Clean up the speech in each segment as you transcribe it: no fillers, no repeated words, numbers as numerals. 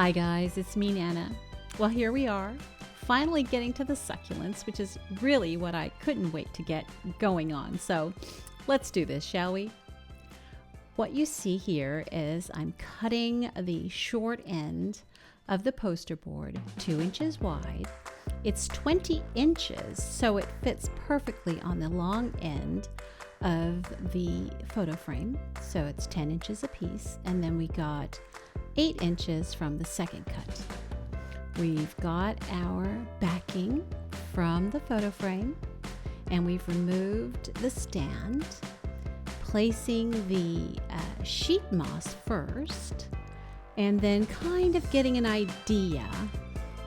Hi guys, it's me, Nana. Well, here we are, finally getting to the succulents, which is really what I couldn't wait to get going on. So let's do this, shall we? What you see here is I'm cutting the short end of the poster board 2 inches wide. It's 20 inches, so it fits perfectly on the long end of the photo frame. So it's 10 inches a piece, and then we got 8 inches from the second cut. We've got our backing from the photo frame, and we've removed the stand, placing the sheet moss first, and then kind of getting an idea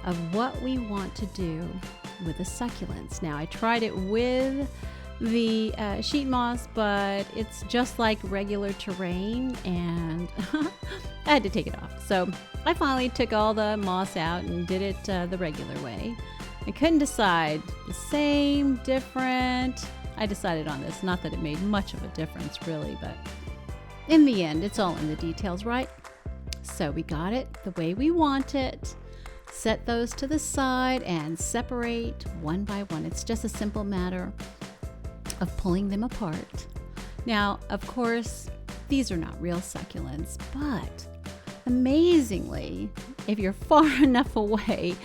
of what we want to do with the succulents. Now, I tried it with the sheet moss, but it's just like regular terrain, and I had to take it off. So I finally took all the moss out and did it the regular way. I couldn't decide, the same, different. I decided on this, not that it made much of a difference really, but in the end, it's all in the details, right? So we got it the way we want it. Set those to the side and separate one by one. It's just a simple matter of pulling them apart. Now, of course, these are not real succulents, but amazingly, if you're far enough away,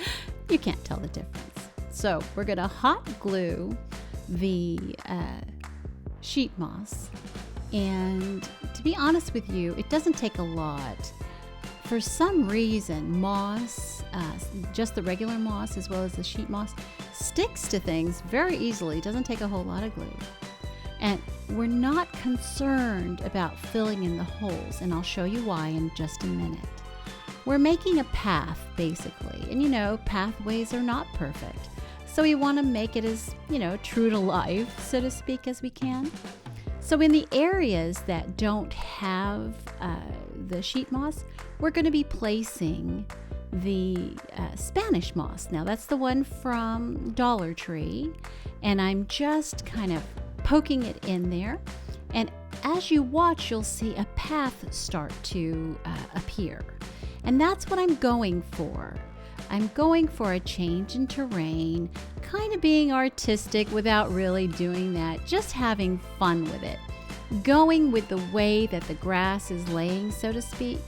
you can't tell the difference. So we're going to hot glue the sheet moss, and to be honest with you, it doesn't take a lot. For some reason, moss, just the regular moss as well as the sheet moss, sticks to things very easily. It doesn't take a whole lot of glue. And we're not concerned about filling in the holes, and I'll show you why in just a minute. We're making a path, basically, and you know, pathways are not perfect. So we want to make it as, true to life, so to speak, as we can. So in the areas that don't have the sheet moss, we're going to be placing the Spanish moss. Now that's the one from Dollar Tree, and I'm just kind of poking it in there. And as you watch, you'll see a path start to appear. And that's what I'm going for. I'm going for a change in terrain, kind of being artistic without really doing that, just having fun with it. Going with the way that the grass is laying, so to speak,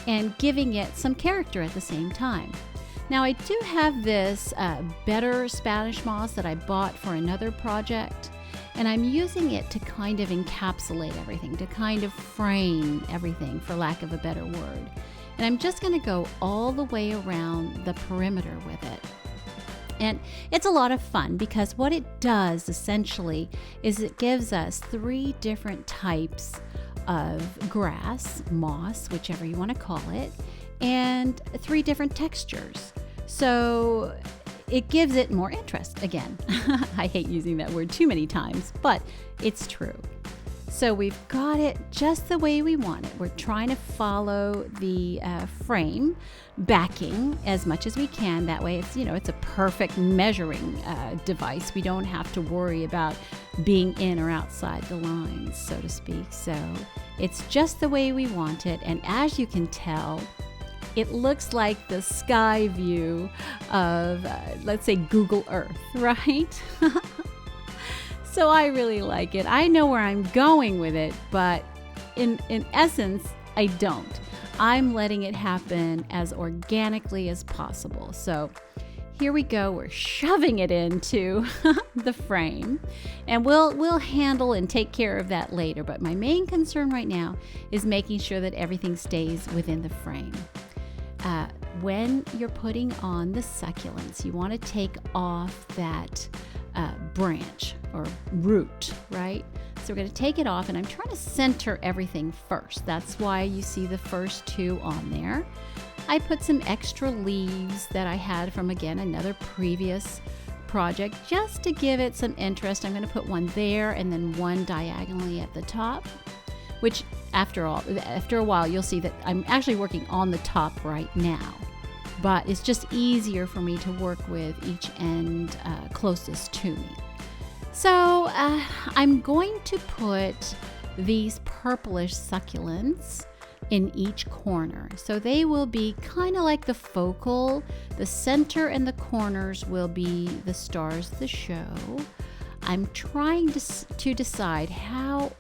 and giving it some character at the same time. Now, I do have this better Spanish moss that I bought for another project, and I'm using it to kind of encapsulate everything, to kind of frame everything, for lack of a better word. And I'm just going to go all the way around the perimeter with it. And it's a lot of fun because what it does essentially is it gives us 3 different types of grass, moss, whichever you want to call it, and 3 different textures. So it gives it more interest. Again, I hate using that word too many times, but it's true. So we've got it just the way we want it. We're trying to follow the frame backing as much as we can. That way it's a perfect measuring device. We don't have to worry about being in or outside the lines, so to speak. So it's just the way we want it. And as you can tell, it looks like the sky view of, let's say, Google Earth, right? So I really like it. I know where I'm going with it, but in essence, I don't. I'm letting it happen as organically as possible. So here we go. We're shoving it into the frame, and we'll handle and take care of that later. But my main concern right now is making sure that everything stays within the frame. When you're putting on the succulents, you want to take off that branch or root, right? So we're going to take it off, and I'm trying to center everything first. That's why you see the first 2 on there. I put some extra leaves that I had from, again, another previous project, just to give it some interest. I'm going to put one there and then one diagonally at the top, which after a while, you'll see that I'm actually working on the top right now. But it's just easier for me to work with each end closest to me. So I'm going to put these purplish succulents in each corner. So they will be kind of like the focal. The center and the corners will be the stars of the show. I'm trying to decide how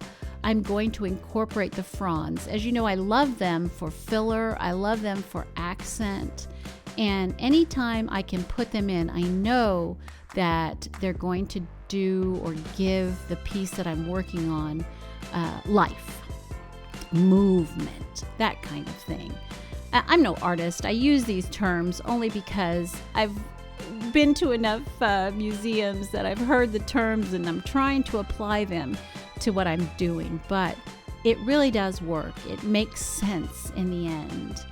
I'm going to incorporate the fronds. As you know, I love them for filler. I love them for accent. And anytime I can put them in, I know that they're going to do or give the piece that I'm working on life, movement, that kind of thing. I'm no artist. I use these terms only because I've been to enough museums that I've heard the terms and I'm trying to apply them to what I'm doing. But it really does work. It makes sense in the end.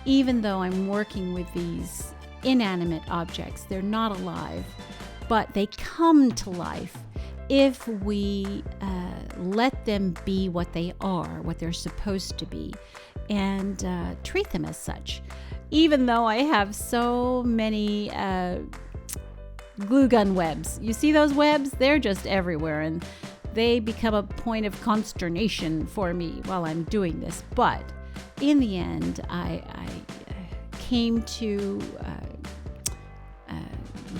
Even though I'm working with these inanimate objects, they're not alive, but they come to life if we let them be what they are, what they're supposed to be, and treat them as such. Even though I have so many glue gun webs. You see those webs? They're just everywhere, and they become a point of consternation for me while I'm doing this. But in the end, I came to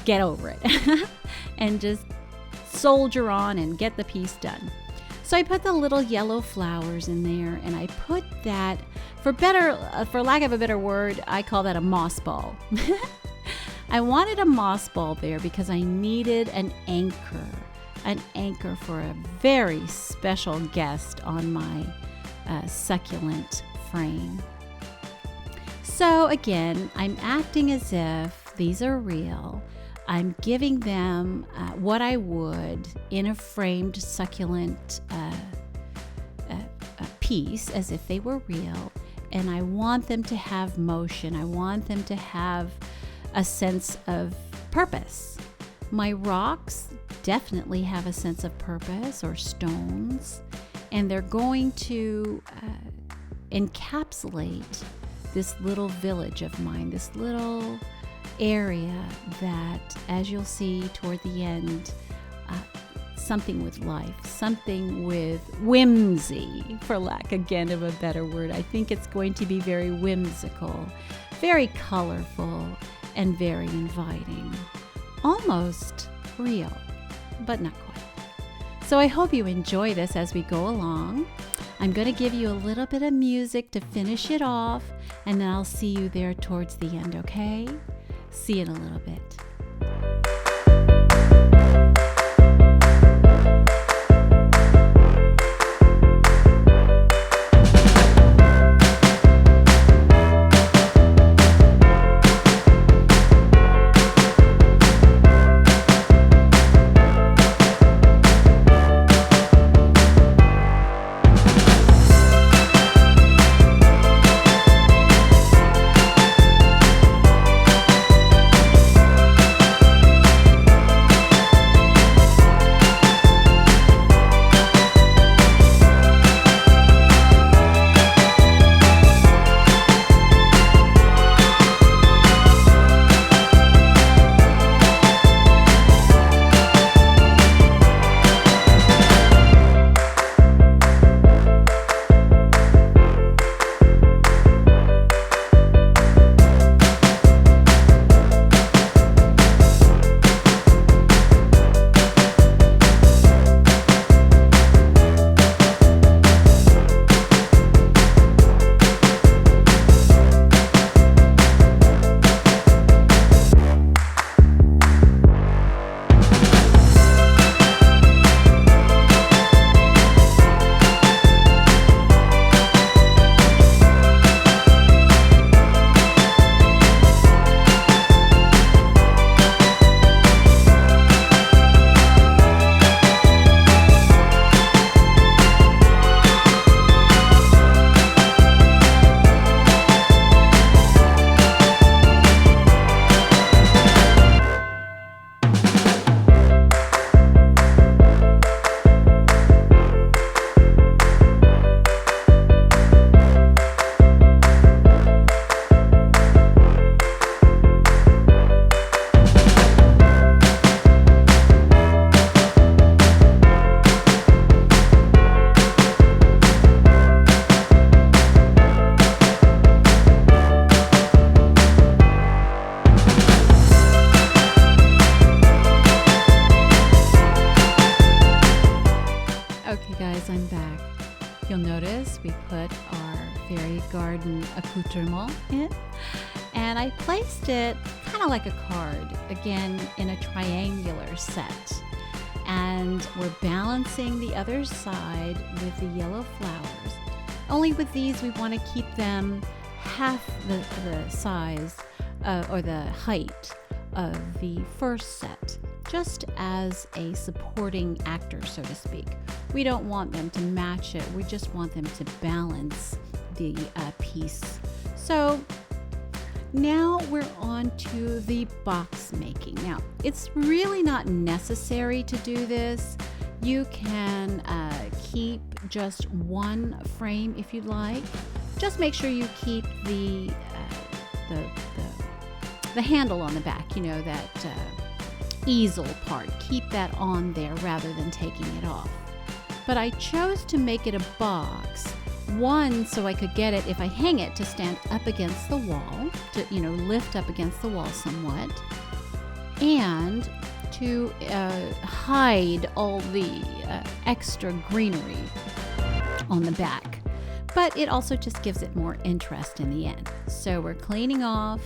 get over it and just soldier on and get the piece done. So I put the little yellow flowers in there, and I put that, for lack of a better word, I call that a moss ball. I wanted a moss ball there because I needed an anchor for a very special guest on my succulent frame. So again, I'm acting as if these are real. I'm giving them what I would in a framed succulent piece, as if they were real. And I want them to have motion. I want them to have a sense of purpose. My rocks definitely have a sense of purpose, or stones, and they're going to encapsulate this little village of mine, this little area that, as you'll see toward the end, something with life, something with whimsy, for lack again of a better word. I think it's going to be very whimsical, very colorful, and very inviting. Almost real, but not quite. So I hope you enjoy this as we go along. I'm going to give you a little bit of music to finish it off, and then I'll see you there towards the end, okay? See you in a little bit. notice, we put our fairy garden accoutrement in, and I placed it kind of like a card, again in a triangular set. And we're balancing the other side with the yellow flowers. Only with these, we want to keep them half the size or the height of the first set, just as a supporting actor, so to speak. We don't want them to match it. We just want them to balance the piece. So now we're on to the box making. Now, it's really not necessary to do this. You can keep just one frame if you'd like. Just make sure you keep the handle on the back, you know, that easel part. Keep that on there rather than taking it off. But I chose to make it a box. One, so I could get it, if I hang it, to stand up against the wall, to, you know, lift up against the wall somewhat, and to hide all the extra greenery on the back. But it also just gives it more interest in the end. So we're cleaning off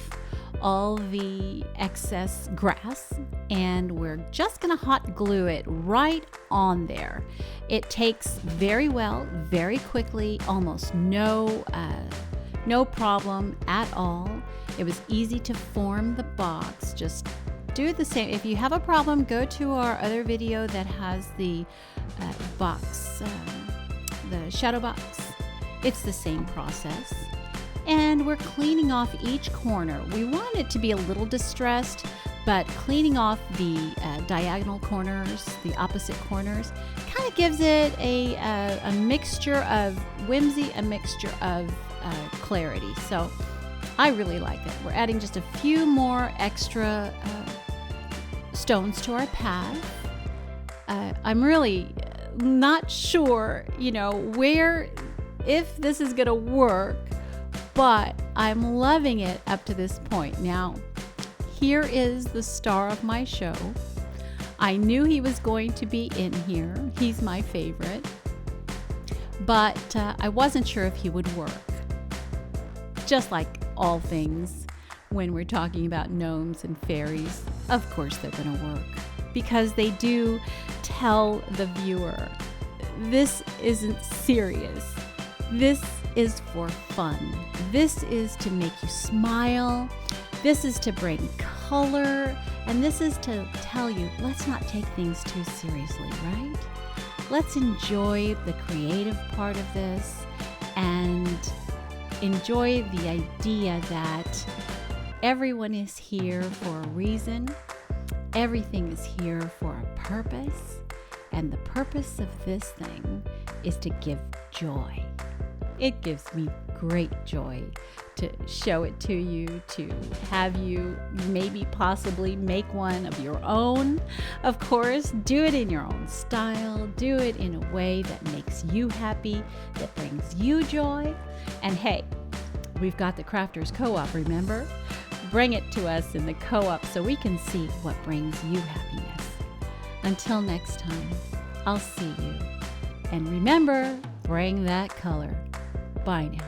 all the excess grass, and we're just gonna hot glue it right on there. It takes very well, very quickly, almost no problem at all. It was easy to form the box. Just do the same. If you have a problem, go to our other video that has the box, the shadow box. It's the same process. And we're cleaning off each corner. We want it to be a little distressed, but cleaning off the diagonal corners, the opposite corners, kind of gives it a mixture of whimsy, a mixture of clarity. So I really like it. We're adding just a few more extra stones to our path. I'm really not sure, you know, if this is gonna work, but I'm loving it up to this point. Now, here is the star of my show. I knew he was going to be in here. He's my favorite, but I wasn't sure if he would work. Just like all things, when we're talking about gnomes and fairies, of course they're gonna work, because they do tell the viewer, this isn't serious. This is for fun. This is to make you smile. This is to bring color. And this is to tell you, let's not take things too seriously, right? Let's enjoy the creative part of this and enjoy the idea that everyone is here for a reason. Everything is here for a purpose. And the purpose of this thing is to give joy. It gives me great joy to show it to you, to have you maybe possibly make one of your own. Of course, do it in your own style. Do it in a way that makes you happy, that brings you joy. And hey, we've got the Crafters Co-op, remember? Bring it to us in the co-op so we can see what brings you happiness. Until next time, I'll see you. And remember, bring that color. Bye now.